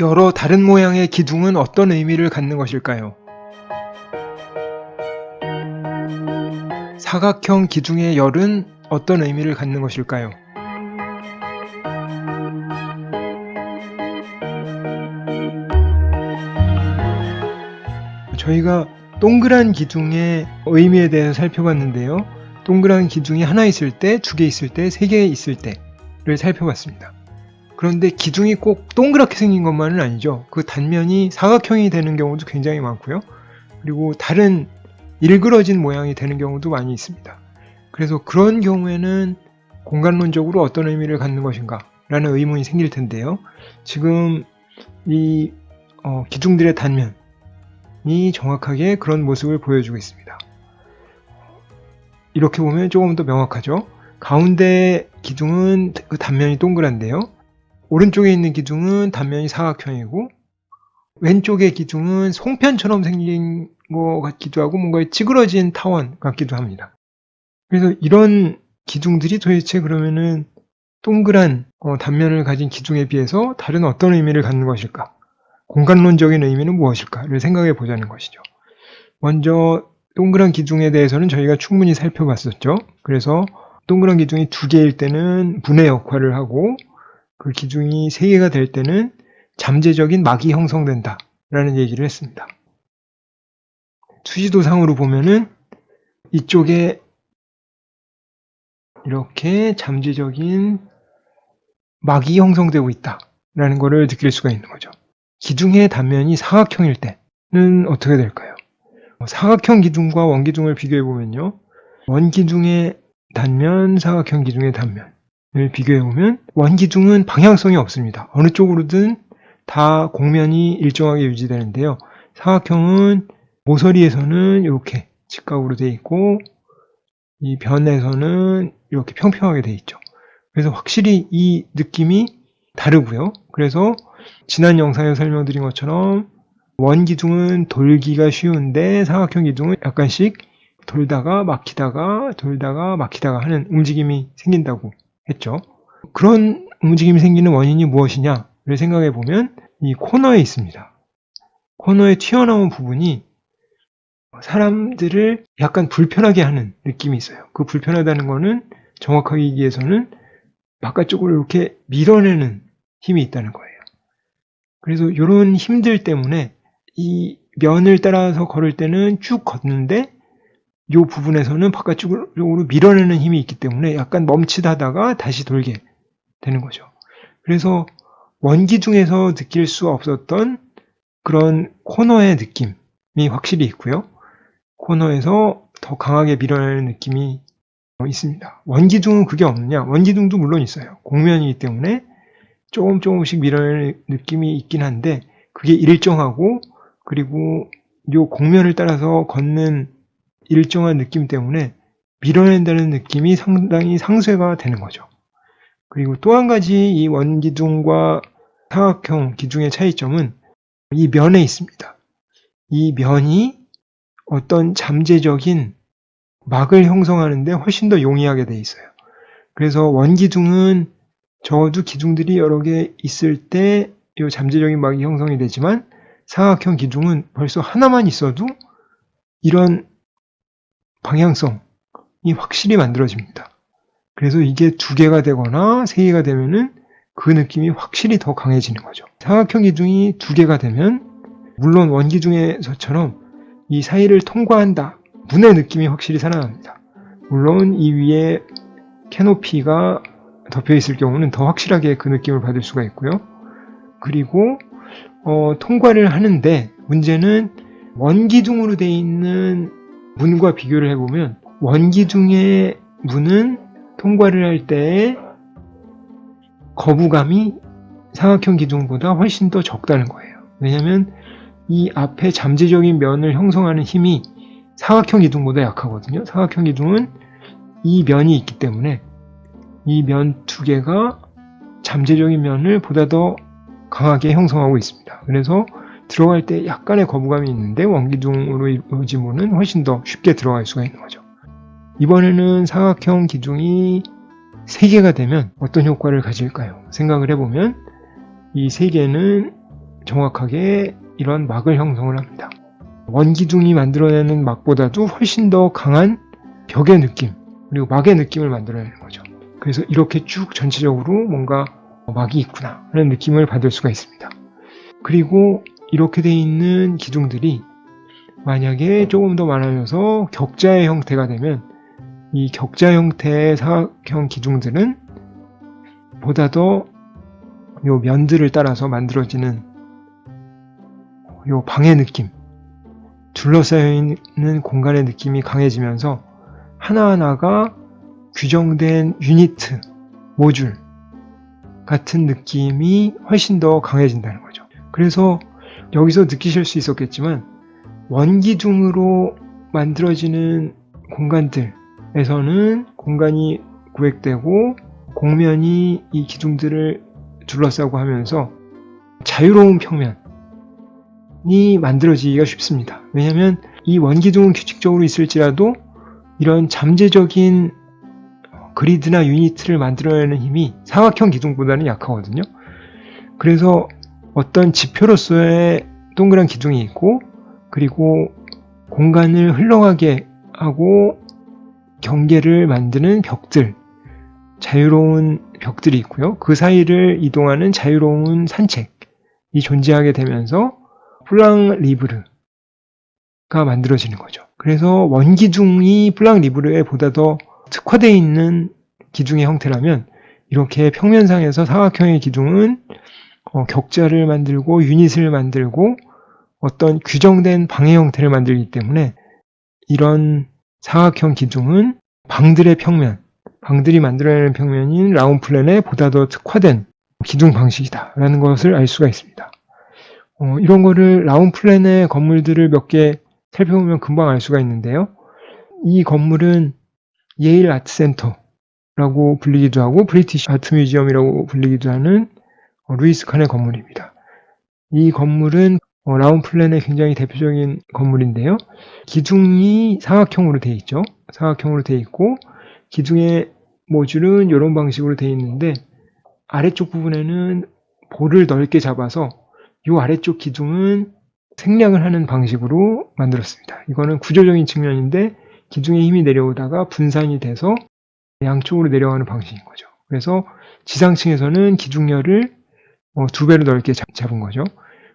여러 다른 모양의 기둥은 어떤 의미를 갖는 것일까요? 사각형 기둥의 열은 어떤 의미를 갖는 것일까요? 저희가 동그란 기둥의 의미에 대해서 살펴봤는데요. 동그란 기둥이 하나 있을 때, 두 개 있을 때, 세 개 있을 때를 살펴봤습니다. 그런데 기둥이 꼭 동그랗게 생긴 것만은 아니죠. 그 단면이 사각형이 되는 경우도 굉장히 많고요. 그리고 다른 일그러진 모양이 되는 경우도 많이 있습니다. 그래서 그런 경우에는 공간론적으로 어떤 의미를 갖는 것인가 라는 의문이 생길 텐데요. 지금 이 기둥들의 단면이 정확하게 그런 모습을 보여주고 있습니다. 이렇게 보면 조금 더 명확하죠. 가운데 기둥은 그 단면이 동그란데요. 오른쪽에 있는 기둥은 단면이 사각형이고 왼쪽의 기둥은 송편처럼 생긴 것 같기도 하고 뭔가 찌그러진 타원 같기도 합니다. 그래서 이런 기둥들이 도대체 그러면은 동그란 단면을 가진 기둥에 비해서 다른 어떤 의미를 갖는 것일까? 공간론적인 의미는 무엇일까를 생각해 보자는 것이죠. 먼저 동그란 기둥에 대해서는 저희가 충분히 살펴봤었죠. 그래서 동그란 기둥이 두 개일 때는 분의 역할을 하고 그 기둥이 3개가 될 때는 잠재적인 막이 형성된다 라는 얘기를 했습니다. 수지도상으로 보면은 이쪽에 이렇게 잠재적인 막이 형성되고 있다 라는 것을 느낄 수가 있는 거죠. 기둥의 단면이 사각형일 때는 어떻게 될까요? 사각형 기둥과 원기둥을 비교해 보면요. 원기둥의 단면, 사각형 기둥의 단면 비교해보면 원기둥은 방향성이 없습니다. 어느 쪽으로든 다 곡면이 일정하게 유지되는데요. 사각형은 모서리에서는 이렇게 직각으로 되어 있고 이 변에서는 이렇게 평평하게 되어 있죠. 그래서 확실히 이 느낌이 다르고요. 그래서 지난 영상에서 설명드린 것처럼 원기둥은 돌기가 쉬운데 사각형 기둥은 약간씩 돌다가 막히다가 돌다가 막히다가 하는 움직임이 생긴다고 했죠. 그런 움직임이 생기는 원인이 무엇이냐를 생각해 보면 이 코너에 있습니다. 코너에 튀어나온 부분이 사람들을 약간 불편하게 하는 느낌이 있어요. 그 불편하다는 거는 정확하게 얘기해서는 바깥쪽으로 이렇게 밀어내는 힘이 있다는 거예요. 그래서 이런 힘들 때문에 이 면을 따라서 걸을 때는 쭉 걷는데 이 부분에서는 바깥쪽으로 밀어내는 힘이 있기 때문에 약간 멈칫하다가 다시 돌게 되는 거죠. 그래서 원기둥에서 느낄 수 없었던 그런 코너의 느낌이 확실히 있고요. 코너에서 더 강하게 밀어내는 느낌이 있습니다. 원기둥은 그게 없느냐? 원기둥도 물론 있어요. 곡면이기 때문에 조금씩 밀어내는 느낌이 있긴 한데 그게 일정하고 그리고 이 곡면을 따라서 걷는 일정한 느낌 때문에 밀어낸다는 느낌이 상당히 상쇄가 되는 거죠. 그리고 또 한 가지 이 원기둥과 사각형 기둥의 차이점은 이 면에 있습니다. 이 면이 어떤 잠재적인 막을 형성하는데 훨씬 더 용이하게 돼 있어요. 그래서 원기둥은 적어도 기둥들이 여러 개 있을 때 이 잠재적인 막이 형성이 되지만 사각형 기둥은 벌써 하나만 있어도 이런 방향성이 확실히 만들어집니다. 그래서 이게 2개가 되거나 3개가 되면은 그 느낌이 확실히 더 강해지는 거죠. 사각형 기둥이 2개가 되면 물론 원기둥에서처럼 이 사이를 통과한다. 문의 느낌이 확실히 살아납니다. 물론 이 위에 캐노피가 덮여 있을 경우는 더 확실하게 그 느낌을 받을 수가 있고요. 그리고 통과를 하는데 문제는 원기둥으로 되어 있는 문과 비교를 해보면 원기둥의 문은 통과를 할 때 거부감이 사각형 기둥보다 훨씬 더 적다는 거예요. 왜냐하면 이 앞에 잠재적인 면을 형성하는 힘이 사각형 기둥보다 약하거든요. 사각형 기둥은 이 면이 있기 때문에 이 면 2개가 잠재적인 면을 보다 더 강하게 형성하고 있습니다. 그래서 들어갈 때 약간의 거부감이 있는데 원기둥으로 이루어진 문은 훨씬 더 쉽게 들어갈 수가 있는 거죠. 이번에는 사각형 기둥이 3개가 되면 어떤 효과를 가질까요? 생각을 해보면 이 3개는 정확하게 이런 막을 형성을 합니다. 원기둥이 만들어내는 막보다도 훨씬 더 강한 벽의 느낌, 그리고 막의 느낌을 만들어내는 거죠. 그래서 이렇게 쭉 전체적으로 뭔가 막이 있구나 하는 느낌을 받을 수가 있습니다. 그리고 이렇게 돼 있는 기둥들이 만약에 조금 더 많아져서 격자의 형태가 되면 이 격자 형태의 사각형 기둥들은 보다 더 요 면들을 따라서 만들어지는 요 방의 느낌, 둘러싸여 있는 공간의 느낌이 강해지면서 하나하나가 규정된 유니트, 모듈 같은 느낌이 훨씬 더 강해진다는 거죠. 그래서 여기서 느끼실 수 있었겠지만 원기둥으로 만들어지는 공간들에서는 공간이 구획되고 공면이 이 기둥들을 둘러싸고 하면서 자유로운 평면이 만들어지기가 쉽습니다. 왜냐하면 이 원기둥은 규칙적으로 있을지라도 이런 잠재적인 그리드나 유니트를 만들어내는 힘이 사각형 기둥보다는 약하거든요. 그래서 어떤 지표로서의 동그란 기둥이 있고, 그리고 공간을 흘러가게 하고 경계를 만드는 벽들, 자유로운 벽들이 있고요. 그 사이를 이동하는 자유로운 산책이 존재하게 되면서 플랑 리브르가 만들어지는 거죠. 그래서 원기둥이 플랑 리브르에 보다 더 특화되어 있는 기둥의 형태라면, 이렇게 평면상에서 사각형의 기둥은 격자를 만들고 유닛을 만들고 어떤 규정된 방의 형태를 만들기 때문에 이런 사각형 기둥은 방들의 평면, 방들이 만들어내는 평면인 라운 플랜에 보다 더 특화된 기둥 방식이다라는 것을 알 수가 있습니다. 이런 거를 라운 플랜의 건물들을 몇 개 살펴보면 금방 알 수가 있는데요. 이 건물은 예일 아트센터라고 불리기도 하고 브리티시 아트 뮤지엄이라고 불리기도 하는 루이스 칸의 건물입니다. 이 건물은 라운 플랜의 굉장히 대표적인 건물인데요. 기둥이 사각형으로 되어 있죠. 사각형으로 되어 있고 기둥의 모듈은 이런 방식으로 되어 있는데 아래쪽 부분에는 볼을 넓게 잡아서 이 아래쪽 기둥은 생략을 하는 방식으로 만들었습니다. 이거는 구조적인 측면인데 기둥의 힘이 내려오다가 분산이 돼서 양쪽으로 내려가는 방식인 거죠. 그래서 지상층에서는 기둥열을 2배로 넓게 잡은 거죠.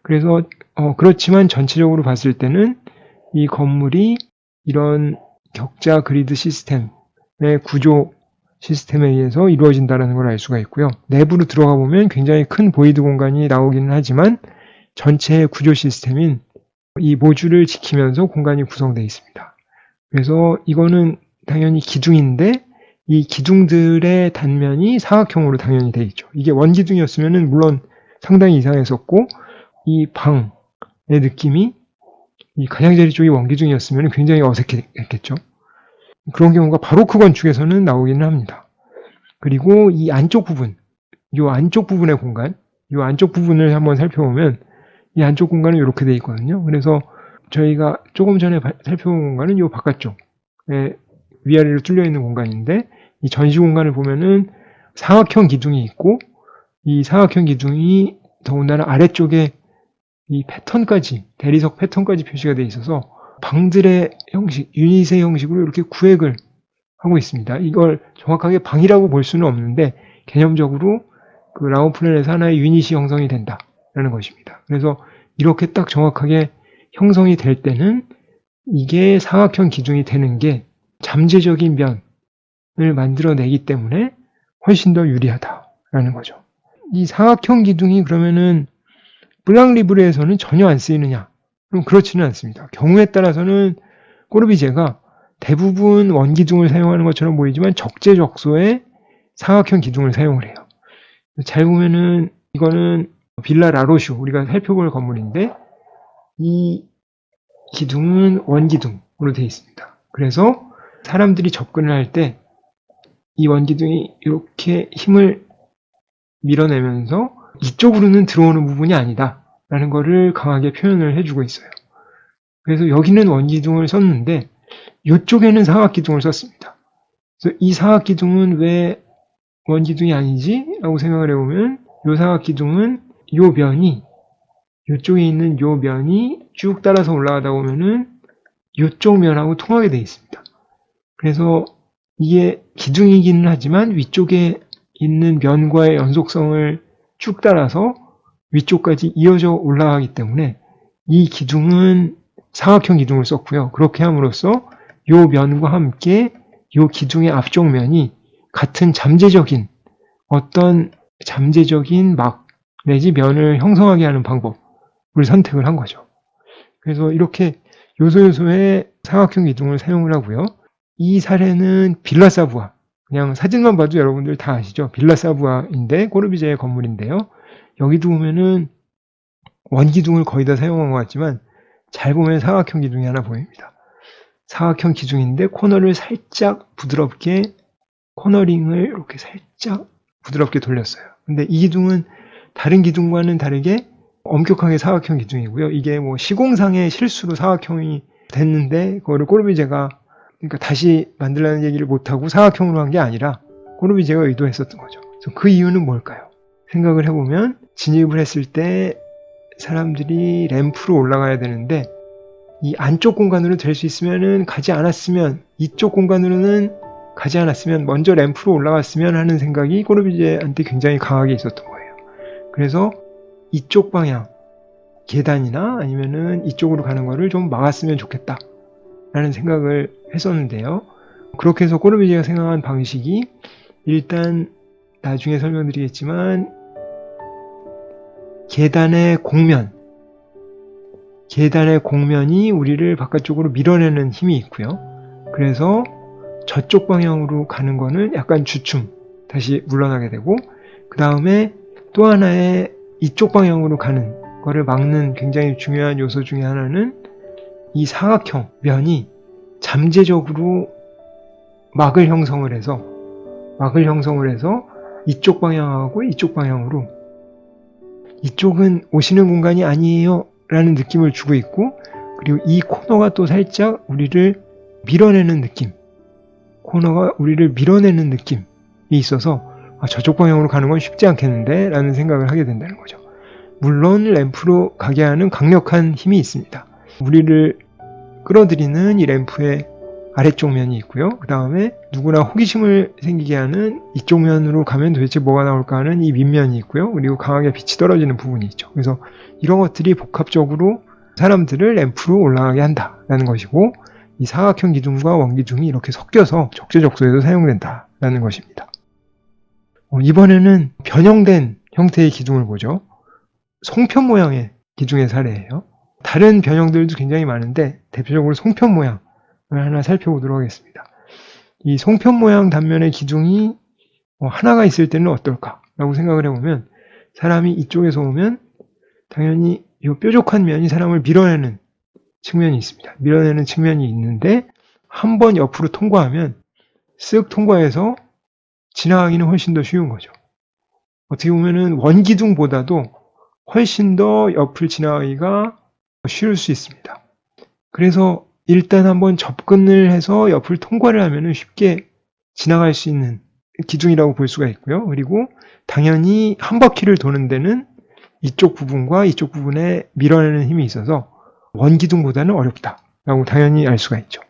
그래서 그렇지만 전체적으로 봤을 때는 이 건물이 이런 격자 그리드 시스템의 구조 시스템에 의해서 이루어진다는 걸 알 수가 있고요. 내부로 들어가 보면 굉장히 큰 보이드 공간이 나오기는 하지만 전체의 구조 시스템인 이 모듈을 지키면서 공간이 구성되어 있습니다. 그래서 이거는 당연히 기둥인데 이 기둥들의 단면이 사각형으로 당연히 되어 있죠. 이게 원기둥이었으면 물론 상당히 이상했었고 이 방의 느낌이 이 가장자리 쪽이 원기둥이었으면 굉장히 어색했겠죠. 그런 경우가 바로크 건축에서는 나오기는 합니다. 그리고 이 안쪽 부분, 이 안쪽 부분의 공간, 이 안쪽 부분을 한번 살펴보면 이 안쪽 공간은 이렇게 되어 있거든요. 그래서 저희가 조금 전에 살펴본 공간은 이 바깥쪽에 위아래로 뚫려 있는 공간인데 이 전시 공간을 보면은 사각형 기둥이 있고 이 사각형 기둥이 더군다나 아래쪽에 이 패턴까지, 대리석 패턴까지 표시가 되어 있어서 방들의 형식, 유닛의 형식으로 이렇게 구획을 하고 있습니다. 이걸 정확하게 방이라고 볼 수는 없는데 개념적으로 그 라운 플랜에서 하나의 유닛이 형성이 된다라는 것입니다. 그래서 이렇게 딱 정확하게 형성이 될 때는 이게 사각형 기둥이 되는 게 잠재적인 면을 만들어내기 때문에 훨씬 더 유리하다라는 거죠. 이 사각형 기둥이 그러면은 블랑 리브레에서는 전혀 안 쓰이느냐? 그럼 그렇지는 않습니다. 경우에 따라서는 꼬르비제가 대부분 원기둥을 사용하는 것처럼 보이지만 적재적소에 사각형 기둥을 사용을 해요. 잘 보면은 이거는 빌라 라로슈, 우리가 살펴볼 건물인데 이 기둥은 원기둥으로 되어 있습니다. 그래서 사람들이 접근을 할 때 이 원기둥이 이렇게 힘을 밀어내면서 이쪽으로는 들어오는 부분이 아니다 라는 거를 강하게 표현을 해주고 있어요. 그래서 여기는 원기둥을 썼는데 이쪽에는 사각기둥을 썼습니다. 그래서 이 사각기둥은 왜 원기둥이 아니지? 라고 생각을 해보면 이 사각기둥은 이 면이 이쪽에 있는 요 면이 쭉 따라서 올라가다 보면은 이쪽 면하고 통하게 되어 있습니다. 그래서 이게 기둥이기는 하지만 위쪽에 있는 면과의 연속성을 쭉 따라서 위쪽까지 이어져 올라가기 때문에 이 기둥은 사각형 기둥을 썼고요. 그렇게 함으로써 요 면과 함께 요 기둥의 앞쪽 면이 같은 잠재적인 어떤 잠재적인 막 내지 면을 형성하게 하는 방법을 선택을 한 거죠. 그래서 이렇게 요소요소의 사각형 기둥을 사용을 하고요. 이 사례는 빌라사부아, 그냥 사진만 봐도 여러분들 다 아시죠? 빌라사부아인데 꼬르비제의 건물인데요. 여기도 보면은 원기둥을 거의 다 사용한 것 같지만 잘 보면 사각형 기둥이 하나 보입니다. 사각형 기둥인데 코너를 살짝 부드럽게 코너링을 이렇게 살짝 부드럽게 돌렸어요. 근데 이 기둥은 다른 기둥과는 다르게 엄격하게 사각형 기둥이고요. 이게 뭐 시공상의 실수로 사각형이 됐는데 그거를 꼬르비제가 그러니까 다시 만들라는 얘기를 못하고 사각형으로 한 게 아니라 꼬르비제가 의도했었던 거죠. 그래서 그 이유는 뭘까요? 생각을 해보면 진입을 했을 때 사람들이 램프로 올라가야 되는데 이 안쪽 공간으로 될 수 있으면은 가지 않았으면 이쪽 공간으로는 가지 않았으면 먼저 램프로 올라갔으면 하는 생각이 꼬르비제한테 굉장히 강하게 있었던 거예요. 그래서 이쪽 방향 계단이나 아니면은 이쪽으로 가는 거를 좀 막았으면 좋겠다 라는 생각을 했었는데요. 그렇게 해서 꼬르비제가 생각한 방식이 일단 나중에 설명드리겠지만 계단의 공면이 우리를 바깥쪽으로 밀어내는 힘이 있고요. 그래서 저쪽 방향으로 가는 거는 약간 주춤, 다시 물러나게 되고 그 다음에 또 하나의 이쪽 방향으로 가는 거를 막는 굉장히 중요한 요소 중에 하나는 이 사각형 면이 잠재적으로 막을 형성을 해서 이쪽 방향하고 이쪽 방향으로 이쪽은 오시는 공간이 아니에요 라는 느낌을 주고 있고 그리고 이 코너가 또 살짝 우리를 밀어내는 느낌이 있어서 저쪽 방향으로 가는 건 쉽지 않겠는데 라는 생각을 하게 된다는 거죠. 물론 램프로 가게 하는 강력한 힘이 있습니다. 우리를 끌어들이는 이 램프의 아래쪽 면이 있고요. 그 다음에 누구나 호기심을 생기게 하는 이쪽 면으로 가면 도대체 뭐가 나올까 하는 이 밑면이 있고요. 그리고 강하게 빛이 떨어지는 부분이 있죠. 그래서 이런 것들이 복합적으로 사람들을 램프로 올라가게 한다라는 것이고 이 사각형 기둥과 원기둥이 이렇게 섞여서 적재적소에도 사용된다라는 것입니다. 이번에는 변형된 형태의 기둥을 보죠. 송편 모양의 기둥의 사례예요. 다른 변형들도 굉장히 많은데 대표적으로 송편 모양을 하나 살펴보도록 하겠습니다. 이 송편 모양 단면의 기둥이 하나가 있을 때는 어떨까라고 생각을 해보면 사람이 이쪽에서 오면 당연히 이 뾰족한 면이 사람을 밀어내는 측면이 있습니다. 밀어내는 측면이 있는데 한번 옆으로 통과하면 쓱 통과해서 지나가기는 훨씬 더 쉬운 거죠. 어떻게 보면은 원기둥보다도 훨씬 더 옆을 지나가기가 쉬울 수 있습니다. 그래서 일단 한번 접근을 해서 옆을 통과를 하면은 쉽게 지나갈 수 있는 기둥이라고 볼 수가 있고요. 그리고 당연히 한 바퀴를 도는 데는 이쪽 부분과 이쪽 부분에 밀어내는 힘이 있어서 원기둥보다는 어렵다라고 당연히 알 수가 있죠.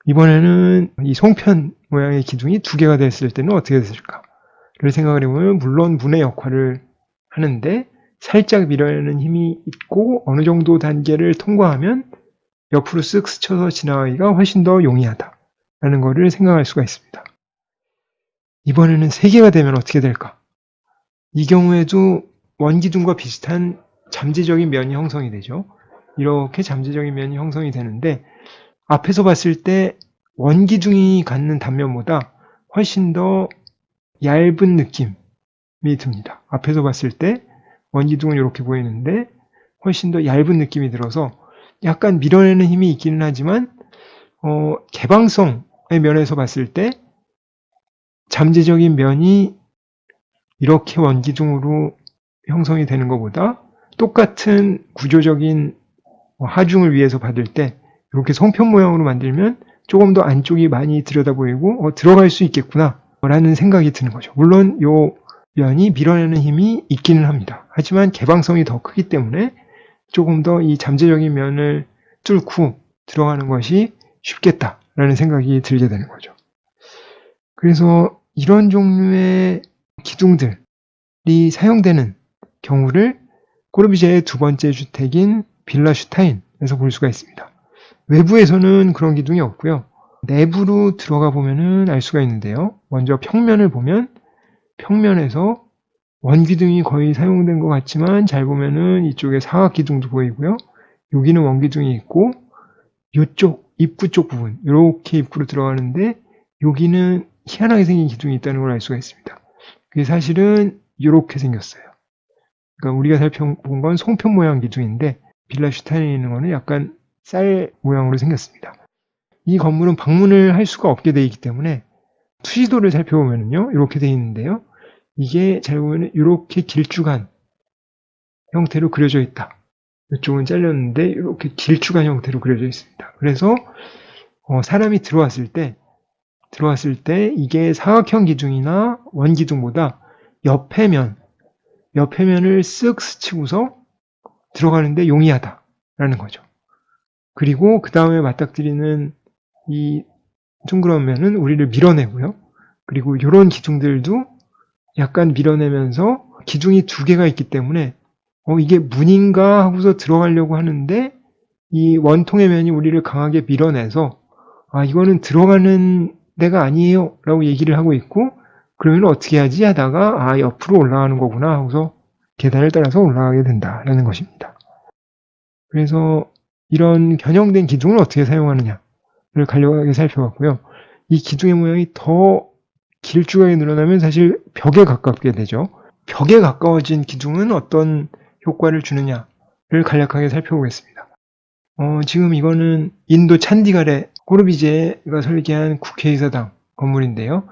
이번에는 이 송편 모양의 기둥이 두 개가 됐을 때는 어떻게 됐을까를 생각을 해보면 물론 문의 역할을 하는데 살짝 밀어내는 힘이 있고 어느 정도 단계를 통과하면 옆으로 쓱 스쳐서 지나가기가 훨씬 더 용이하다라는 것을 생각할 수가 있습니다. 이번에는 세 개가 되면 어떻게 될까? 이 경우에도 원기둥과 비슷한 잠재적인 면이 형성이 되죠. 이렇게 잠재적인 면이 형성이 되는데 앞에서 봤을 때 원기둥이 갖는 단면보다 훨씬 더 얇은 느낌이 듭니다. 앞에서 봤을 때 원기둥은 이렇게 보이는데 훨씬 더 얇은 느낌이 들어서 약간 밀어내는 힘이 있기는 하지만 개방성의 면에서 봤을 때 잠재적인 면이 이렇게 원기둥으로 형성이 되는 것보다 똑같은 구조적인 하중을 위해서 받을 때 이렇게 송편 모양으로 만들면 조금 더 안쪽이 많이 들여다 보이고 들어갈 수 있겠구나 라는 생각이 드는 거죠. 물론 이 면이 밀어내는 힘이 있기는 합니다. 하지만 개방성이 더 크기 때문에 조금 더 이 잠재적인 면을 뚫고 들어가는 것이 쉽겠다라는 생각이 들게 되는 거죠. 그래서 이런 종류의 기둥들이 사용되는 경우를 코르비제의 두 번째 주택인 빌라 슈타인에서 볼 수가 있습니다. 외부에서는 그런 기둥이 없고요. 내부로 들어가 보면은 알 수가 있는데요. 먼저 평면을 보면 평면에서 원기둥이 거의 사용된 것 같지만 잘 보면은 이쪽에 사각 기둥도 보이고요. 여기는 원기둥이 있고 이쪽 입구 쪽 부분 이렇게 입구로 들어가는데 여기는 희한하게 생긴 기둥이 있다는 걸 알 수가 있습니다. 그게 사실은 이렇게 생겼어요. 그러니까 우리가 살펴본 건 송편 모양 기둥인데 빌라 슈타인에 있는 거는 약간 쌀 모양으로 생겼습니다. 이 건물은 방문을 할 수가 없게 되어 있기 때문에 투시도를 살펴보면요 이렇게 되어 있는데요. 이게 잘 보면 이렇게 길쭉한 형태로 그려져 있다. 이쪽은 잘렸는데 이렇게 길쭉한 형태로 그려져 있습니다. 그래서 사람이 들어왔을 때 이게 사각형 기둥이나 원기둥보다 옆에 면을 쓱 스치고서 들어가는데 용이하다라는 거죠. 그리고 그 다음에 맞닥뜨리는 이 둥그런 면은 우리를 밀어내고요. 그리고 이런 기둥들도 약간 밀어내면서 기둥이 두 개가 있기 때문에 이게 문인가 하고서 들어가려고 하는데 이 원통의 면이 우리를 강하게 밀어내서 이거는 들어가는 데가 아니에요 라고 얘기를 하고 있고 그러면 어떻게 하지 하다가 옆으로 올라가는 거구나 하고서 계단을 따라서 올라가게 된다라는 것입니다. 그래서 이런 변형된 기둥을 어떻게 사용하느냐를 간략하게 살펴봤고요. 이 기둥의 모양이 더 길쭉하게 늘어나면 사실 벽에 가깝게 되죠. 벽에 가까워진 기둥은 어떤 효과를 주느냐를 간략하게 살펴보겠습니다. 지금 이거는 인도 찬디갈의 코르비제가 설계한 국회의사당 건물인데요.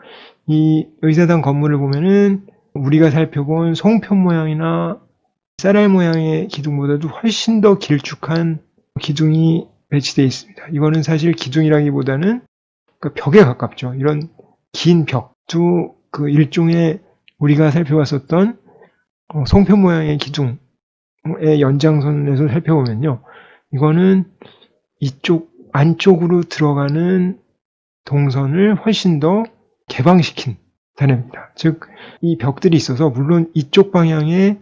이 의사당 건물을 보면은 우리가 살펴본 송편 모양이나 쌀알 모양의 기둥보다도 훨씬 더 길쭉한 기둥이 배치되어 있습니다. 이거는 사실 기둥이라기보다는 벽에 가깝죠. 이런 긴 벽도 그 일종의 우리가 살펴봤었던 송편 모양의 기둥의 연장선에서 살펴보면요. 이거는 이쪽 안쪽으로 들어가는 동선을 훨씬 더 개방시킨 단어입니다. 즉, 이 벽들이 있어서 물론 이쪽 방향에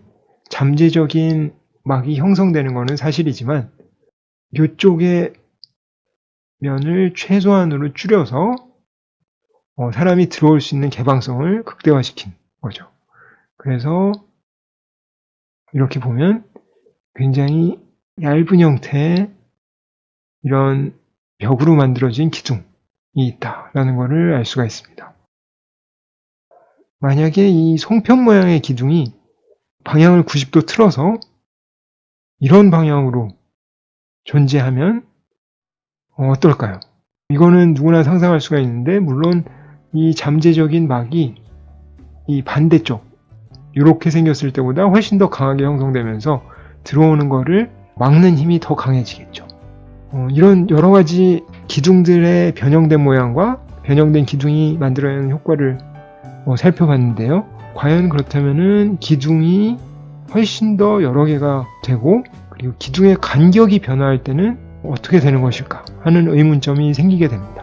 잠재적인 막이 형성되는 것은 사실이지만 이쪽의 면을 최소한으로 줄여서 사람이 들어올 수 있는 개방성을 극대화시킨 거죠. 그래서 이렇게 보면 굉장히 얇은 형태의 이런 벽으로 만들어진 기둥이 있다라는 것을 알 수가 있습니다. 만약에 이 송편 모양의 기둥이 방향을 90도 틀어서 이런 방향으로 존재하면 어떨까요? 이거는 누구나 상상할 수가 있는데 물론 이 잠재적인 막이 이 반대쪽 이렇게 생겼을 때보다 훨씬 더 강하게 형성되면서 들어오는 거를 막는 힘이 더 강해지겠죠. 이런 여러 가지 기둥들의 변형된 모양과 변형된 기둥이 만들어내는 효과를 살펴봤는데요. 과연 그렇다면은 기둥이 훨씬 더 여러 개가 되고 그리고 기둥의 간격이 변화할 때는 어떻게 되는 것일까 하는 의문점이 생기게 됩니다.